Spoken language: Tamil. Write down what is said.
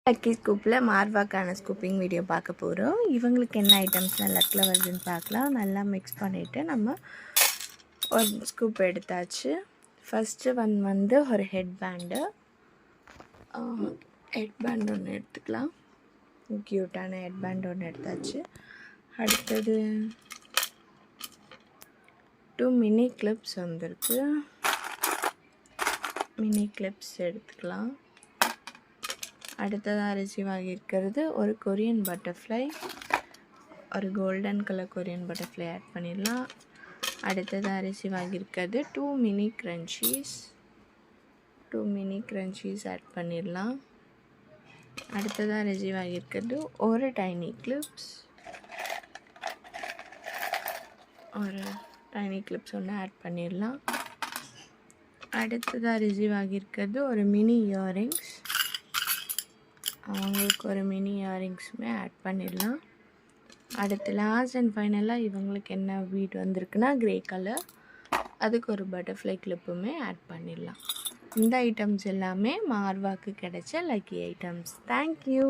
லக்கி ஸ்கூப்பில் மார்வாக்கான ஸ்கூப்பிங் வீடியோ பார்க்க போகிறோம். இவங்களுக்கு என்ன ஐட்டம்ஸ்லாம் லக்கில் வருதுன்னு பார்க்கலாம். நல்லா மிக்ஸ் பண்ணிவிட்டு நம்ம ஒரு ஸ்கூப் எடுத்தாச்சு. ஃபஸ்ட்டு வந்து ஒரு ஹெட் பேண்டு ஒன்று எடுத்துக்கலாம். க்யூட்டான ஹெட் பேண்ட் ஒன்று எடுத்தாச்சு. அடுத்தது 2 மினி கிளிப்ஸ் வந்திருக்கு. மினி கிளிப்ஸ் எடுத்துக்கலாம். அடுத்ததாக ரிசீவ் ஆகியிருக்கிறது ஒரு கொரியன் பட்டர்ஃப்ளை, ஒரு golden colour Korean butterfly add பண்ணிடலாம். அடுத்ததாக ரிசீவ் ஆகியிருக்கிறது 2 மினி க்ரன்ச்சீஸ் ஆட் பண்ணிடலாம். அடுத்ததாக ரிசீவ் ஆகியிருக்கிறது ஒரு டைனி கிளிப்ஸ் ஒன்று ஆட் பண்ணிடலாம். அடுத்ததாக ரிசீவ் ஆகியிருக்கிறது ஒரு மினி இயரிங்ஸ், அவங்களுக்கு ஒரு மினி இயரிங்ஸுமே ஆட் பண்ணிடலாம். அடுத்து லாஸ்ட் அண்ட் ஃபைனலாக இவங்களுக்கு என்ன பீட் வந்திருக்குன்னா க்ரே கலர், அதுக்கு ஒரு பட்டர்ஃப்ளை கிளிப்புமே ஆட் பண்ணிடலாம். இந்த ஐட்டம்ஸ் எல்லாமே மார்வாக்கு கிடைச்ச லக்கி ஐட்டம்ஸ். தேங்க்யூ.